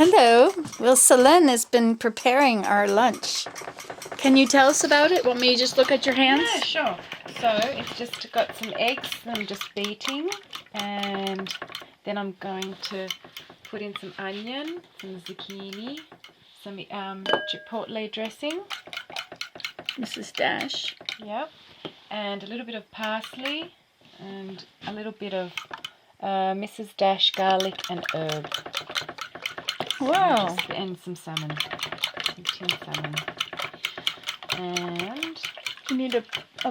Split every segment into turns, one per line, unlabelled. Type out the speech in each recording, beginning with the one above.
Hello. Well, Selene has been preparing our lunch. Can you tell us about it? Want me to just look at your hands?
Yeah, sure. So it's just got some eggs that I'm just beating, and then I'm going to put in some onion, some zucchini, some chipotle dressing.
Mrs. Dash.
Yep. And a little bit of parsley and a little bit of Mrs. Dash garlic and herb.
Wow.
And some salmon, some tinned salmon. And
You need a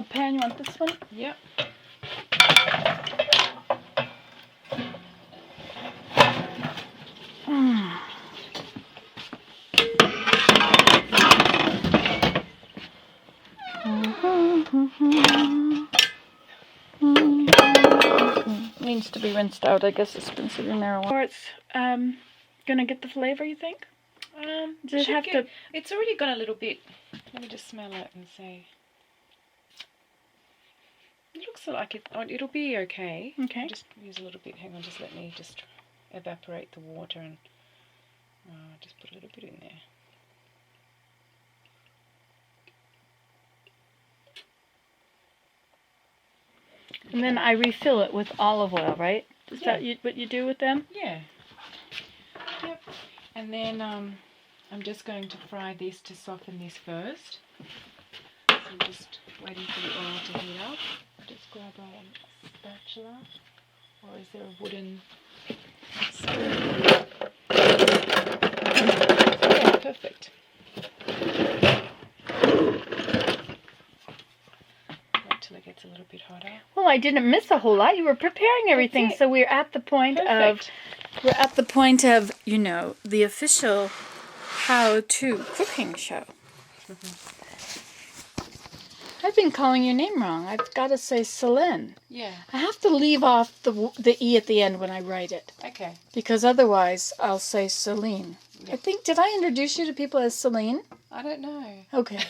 pan. You want this one?
yep.
Needs to be rinsed out. I guess it's been sitting there a while. Or it's gonna get the flavor, you think? Does it have to?
It's already got a little bit. Let me just smell it and see. It looks like it. Oh, it'll be okay.
Okay.
I'll just use a little bit. Hang on, just let me just evaporate the water and just put a little bit in there.
And then I refill it with olive oil, right? Is that what you do with them?
Yeah. Yep. And then I'm just going to fry this to soften this first. So I'm just waiting for the oil to heat up. I'll just grab a spatula, or is there a wooden spoon? Yeah, perfect. Wait till it gets a little bit hotter.
Well, I didn't miss a whole lot. You were preparing everything, so we're at the point of you know, the official how-to cooking show. I've been calling your name wrong. I've got to say Selene.
Yeah.
I have to leave off the E at the end when I write it.
Okay.
Because otherwise I'll say Selene.
Yeah.
I think, did I introduce you to people as Selene?
I don't know.
Okay.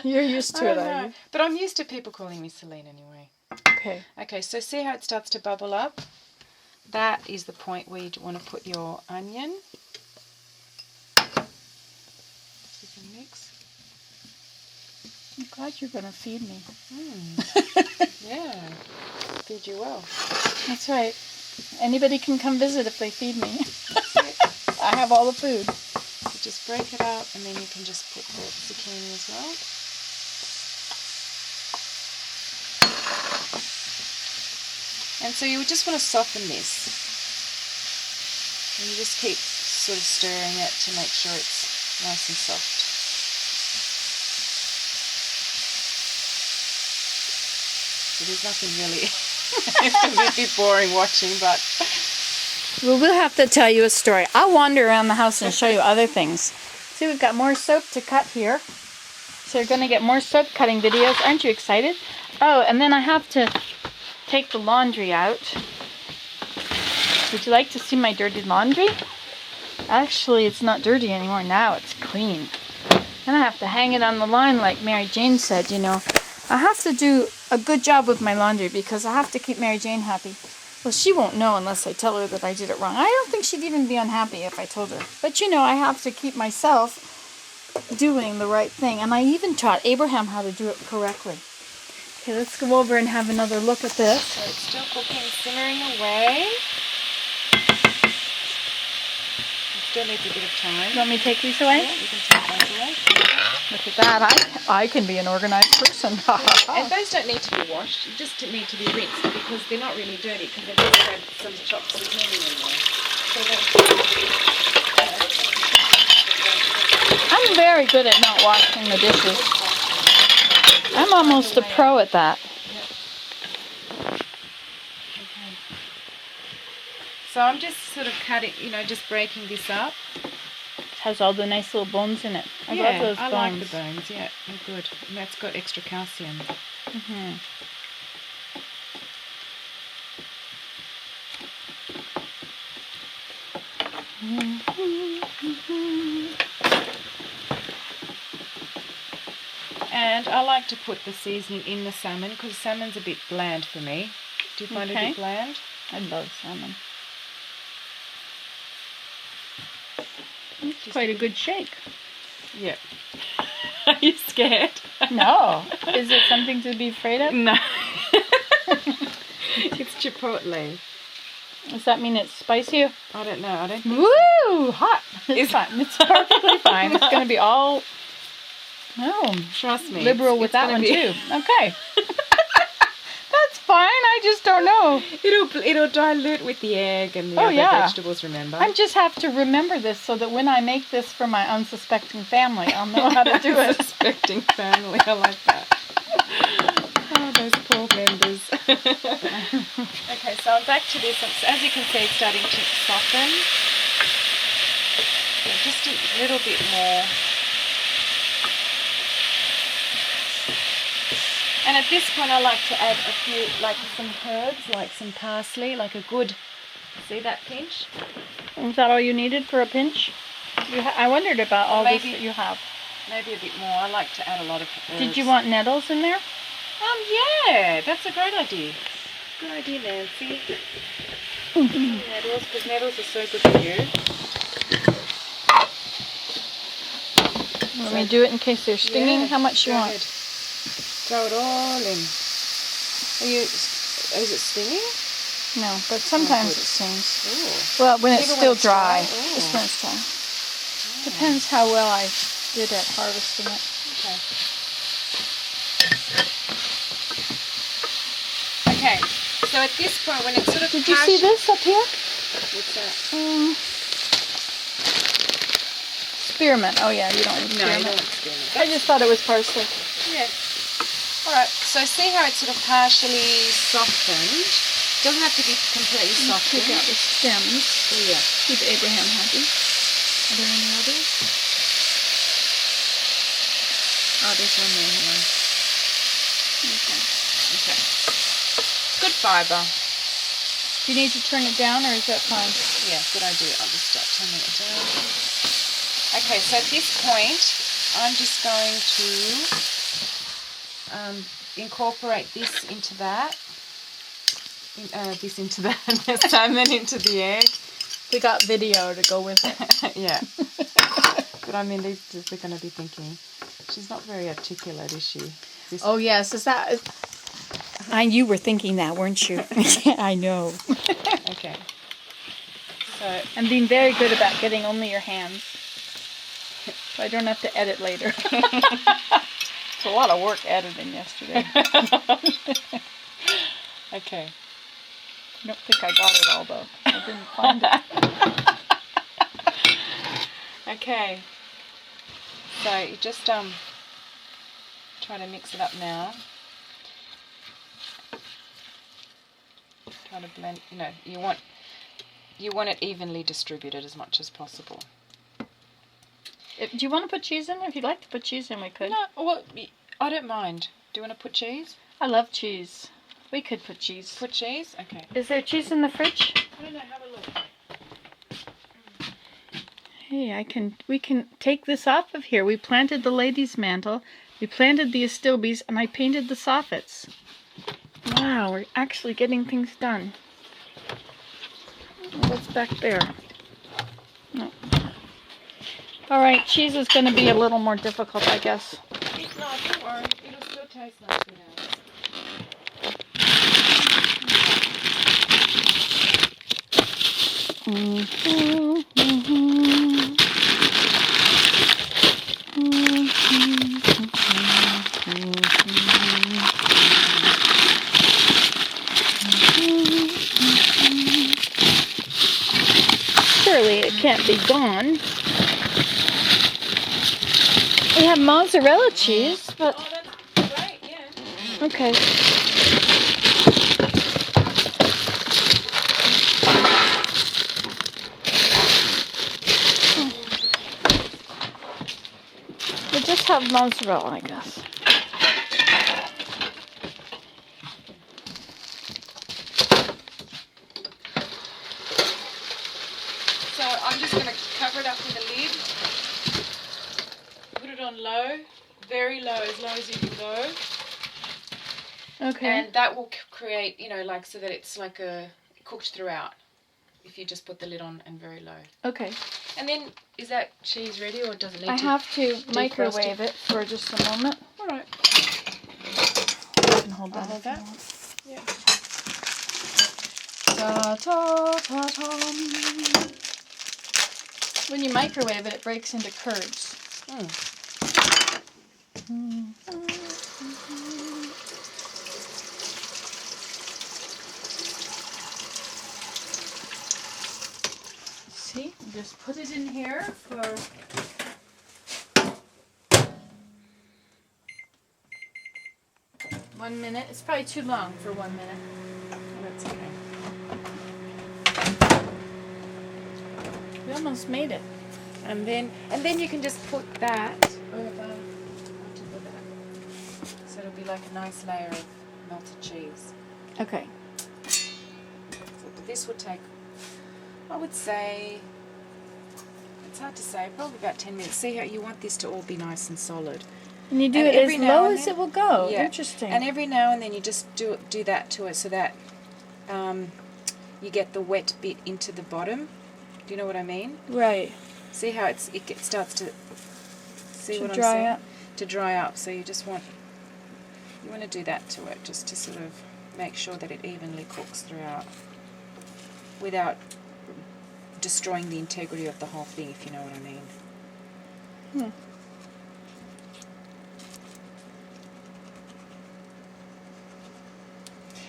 You're used to it, are you?
But I'm used to people calling me Selene anyway.
Okay.
Okay, so see how it starts to bubble up? That is the point where you want to put your onion. This is a mix.
I'm glad you're going to feed me.
Yeah, feed you well.
That's right. Anybody can come visit if they feed me. I have all the food.
So just break it up, and then you can just put the zucchini as well. And so you would just want to soften this. And you just keep sort of stirring it to make sure it's nice and soft. So there's nothing really, it's going to be boring watching, but...
Well, we'll have to tell you a story. I'll wander around the house and show you other things. See, we've got more soap to cut here. So you're going to get more soap cutting videos. Aren't you excited? Oh, and then I have to take the laundry out. Would you like to see my dirty laundry? Actually, it's not dirty anymore. Now it's clean. And I have to hang it on the line like Mary Jane said, you know. I have to do a good job with my laundry because I have to keep Mary Jane happy. Well, she won't know unless I tell her that I did it wrong. I don't think she'd even be unhappy if I told her. But, you know, I have to keep myself doing the right thing. And I even taught Abraham how to do it correctly. Okay, let's go over and have another look at this.
So it's still cooking, simmering away. It still needs a bit of time.
You want me to take these away?
Yeah, you can take those away.
Look at that. I can be an organized person.
And those don't need to be washed, you just need to be rinsed because they're not really dirty because they've just had some chopped zucchini in there. So
I'm very good at not washing the dishes. I'm almost a pro at that.
Okay. So I'm just sort of cutting, you know, just breaking this up.
It has all the nice little bones in it. I love those bones.
I like the bones, yeah, they're good. And that's got extra calcium. And I like to put the seasoning in the salmon because salmon's a bit bland for me. Do you find it a bit bland?
I love salmon. It's quite a good shake.
Yeah. Are you scared?
No. Is it something to be afraid of?
No. It's chipotle.
Does that mean it's spicy?
I don't know. I don't think
Woo! Hot. It's fine. It's perfectly fine. It's going to be all... Oh,
trust me.
liberal with that one too. Okay. That's fine. I just don't know.
It'll dilute with the egg and the other vegetables, remember?
I just have to remember this so that when I make this for my unsuspecting family, I'll know how to do it.
Unsuspecting family. I like that. Oh, those poor members. Okay, so I'm back to this. As you can see, it's starting to soften. So just a little bit more. And at this point, I like to add a few, like some herbs, like some parsley, like a good, see that pinch?
Is that all you needed for a pinch? I wondered about all this that you have.
Maybe a bit more. I like to add a lot of herbs.
Did you want nettles in there?
Yeah, that's a great idea. Good idea, Nancy. Nettles, because nettles are so good for you.
Let me do it in case they're stinging.
Yeah,
How much you want?
Ahead. Throw it all in. Is it stinging?
No, but sometimes it stings.
Ooh.
Well, when it's still dry.
Ooh.
Just when it's dry. Depends how well I did at harvesting it.
Okay. Okay. So at this point, when it's sort of
Did you see this up here?
What's that?
Spearmint. Oh yeah, you don't need
No, you
spearmint.
don't want spearmint.
I just thought it was parsley.
Yeah. Alright, so see how it's sort of partially softened? Doesn't have to be completely softened.
Take out the stems.
Oh, yeah.
Keep Abraham happy. Are there any others?
Oh, there's one there. Hang on.
Okay.
Okay. Good fibre.
Do you need to turn it down or is that fine?
Yeah, good idea. I'll just start turning it down. Okay, so at this point, I'm just going to incorporate this into that. This into that. The salmon into the egg.
We got video to go with it.
Yeah. But I mean, these are going to be thinking, she's not very articulate, is she?
Oh, yes. Is that... you were thinking that, weren't you? Yeah, I know.
Okay. So
I'm being very good about getting only your hands. So I don't have to edit later. It's a lot of work editing yesterday.
Okay.
I don't think I got it all, though. I didn't find it.
Okay. So you just try to mix it up now. Try to blend. You want it evenly distributed as much as possible.
Do you want to put cheese in? If you'd like to put cheese in, we could.
No, well, I don't mind. Do you want to put cheese?
I love cheese. We could put cheese.
Put cheese? Okay.
Is there cheese in the fridge?
I don't know. Have a look.
Hey, we can take this off of here. We planted the lady's mantle, we planted the astilbes, and I painted the soffits. Wow, we're actually getting things done. What's back there? No. All right, cheese is going to be a little more difficult, I guess.
No, don't worry. It'll still taste nice without it.
Surely it can't be gone. We have mozzarella cheese, but...
Oh, that's great, yeah.
Okay. We just have mozzarella, I guess.
So I'm just going to cover it up with a lid. Put it on low, very low, as low as you can go.
Okay.
And that will create, like so that it's like cooked throughout. If you just put the lid on and very low.
Okay.
And then, is that cheese ready or does it need
I
to?
have to
defrost
microwave it for just a moment.
All right.
You can hold that.
Hold
if you
that.
want.
Yeah.
Ta ta ta ta. When you microwave it, it breaks into curds. See, just put it in here for 1 minute. It's probably too long for 1 minute.
That's okay.
We almost made it.
And then you can just put that over on top of that. So it'll be like a nice layer of melted cheese.
Okay.
So this would take, I would say, it's hard to say, probably about 10 minutes. See how you want this to all be nice and solid.
And you do
And
it
every
as
now
low
and
as
then-
it will go.
Yeah.
Interesting.
And every now and then you just do that to it so that you get the wet bit into the bottom. Do you know what I mean?
Right.
See how it starts to see
To
what
dry
I'm saying?
up.
To dry up. So you want to do that to it just to sort of make sure that it evenly cooks throughout without destroying the integrity of the whole thing, if you know what I mean.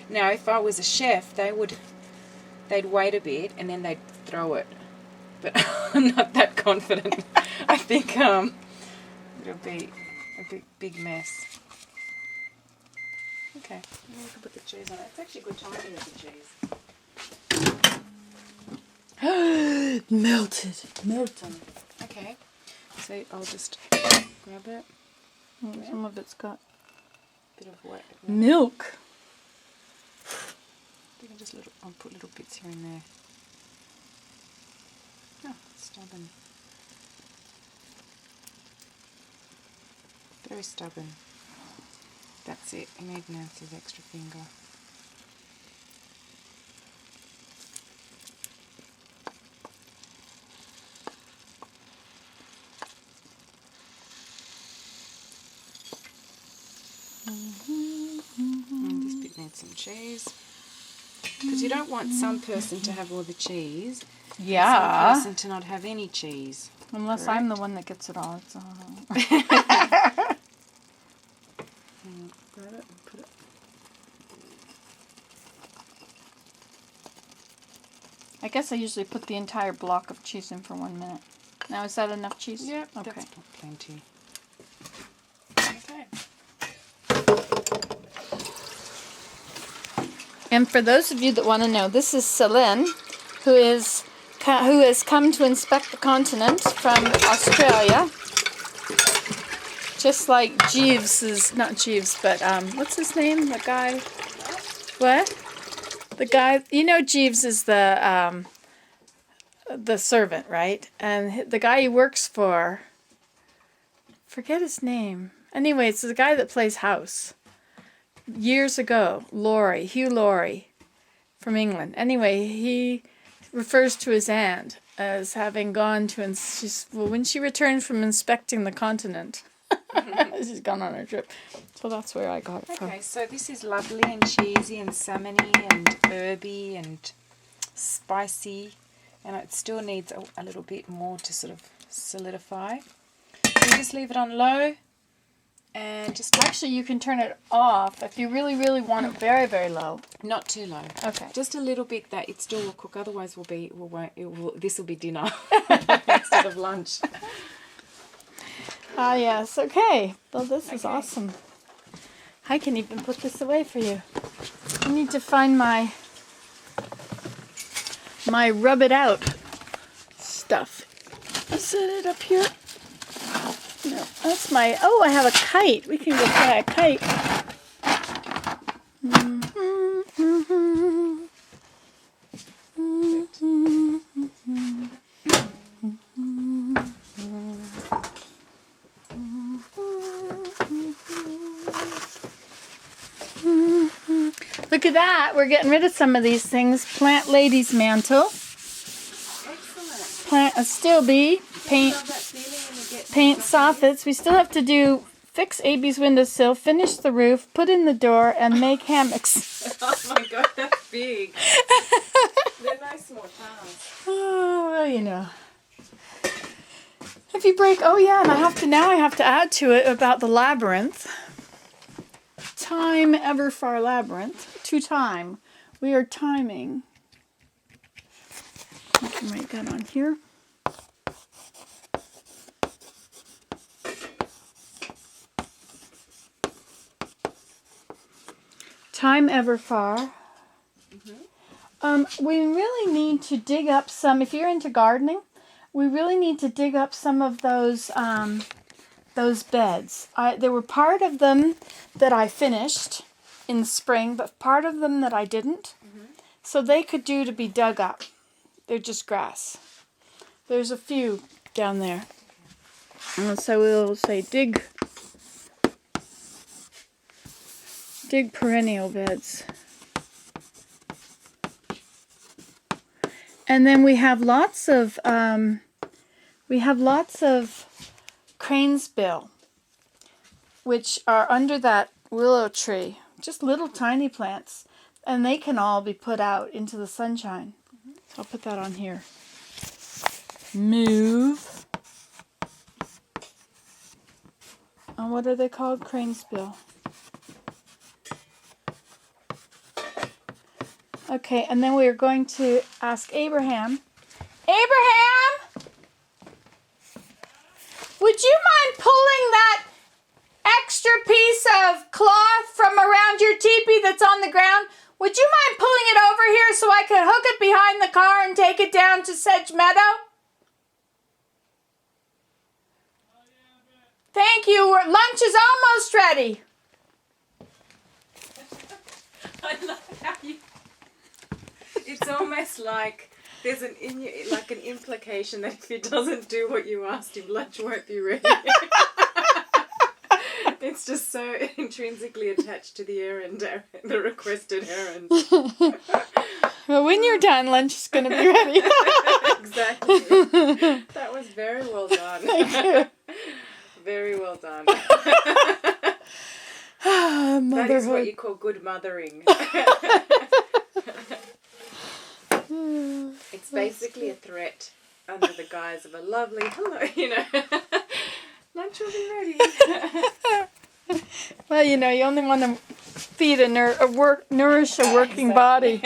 Now, if I was a chef, they'd wait a bit and then they'd throw it. But I'm not that confident. I think it'll be a big mess. Okay, now we can put the cheese on it. It's actually a good timing of the cheese.
Melted.
Okay, so I'll just grab it.
Some of it's got
A bit of wet.
milk.
You can just I'll put little bits here and there. Oh, stubborn. Very stubborn. That's it. You need Nancy's extra finger. And this bit needs some cheese. Because you don't want some person to have all the cheese. Some
Yeah.
person to not have any cheese.
Unless I'm the one that gets it all. It's all.
Grab it and put it.
I guess I usually put the entire block of cheese in for 1 minute. Now, is that enough cheese?
Yep,
Okay.
that's plenty. Okay.
And for those of you that want to know, this is Selene, who has come to inspect the continent from Australia. Just like Jeeves is, not Jeeves, but what's his name? The guy. What? The guy. You know, Jeeves is the servant, right? And the guy he works for. Forget his name. Anyway, it's the guy that plays house. Years ago, Hugh Laurie from England. Anyway, he refers to his aunt as having gone to, when she returned from inspecting the continent, she's gone on her trip. So that's where I got it from.
Okay, so this is lovely and cheesy and salmony and herby and spicy, and it still needs a little bit more to sort of solidify. You just leave it on low. And just
Actually, you can turn it off if you really, really want it very, very low.
not too low.
Okay.
Just a little bit that it still will cook. Otherwise, this will be dinner instead of lunch.
Ah, yes. Okay. Well, this is
Okay.
awesome. I can even put this away for you. I need to find my rub it out stuff. I'll set it up here. No, that's my... Oh, I have a kite. We can go fly a kite. Look at that. We're getting rid of some of these things. Plant lady's mantle.
Excellent.
plant a still bee, paint
Love that feeling when you get
paint
something.
soffits. We still have to do fix AB's windowsill, finish the roof, put in the door, and make hammocks.
Oh my god, that's big. They're no small tasks.
Oh, well, you know. If you break, oh yeah, and I have to add to it about the labyrinth. Time ever far labyrinth. To time. We are timing. I can write that on here. Time ever far. We really need to dig up some, if you're into gardening, we really need to dig up some of those beds. There were part of them that I finished in the spring, but part of them that I didn't. So they could do to be dug up. They're just grass. There's a few down there. And so we'll say dig perennial beds. And then we have lots of cranesbill, which are under that willow tree. Just little tiny plants, and they can all be put out into the sunshine. So I'll put that on here. Move. And what are they called? Cranesbill. Okay, and then we are going to ask Abraham. Abraham! Would you mind pulling that extra piece of cloth from around your teepee that's on the ground? Would you mind pulling it over here so I could hook it behind the car and take it down to Sedge Meadow? Thank you. Lunch is almost ready.
I love how you... It's almost like there's an implication that if he doesn't do what you asked him, lunch won't be ready. It's just so intrinsically attached to the errand, the requested errand.
Well, when you're done, lunch is going to be ready.
Exactly. That was very well done.
Thank you.
Very well done.
Motherhood.
That is what you call good mothering. It's basically a threat under the guise of a lovely hello, you know. Lunch will be ready.
Well, you know, you only want to feed nourish a working body.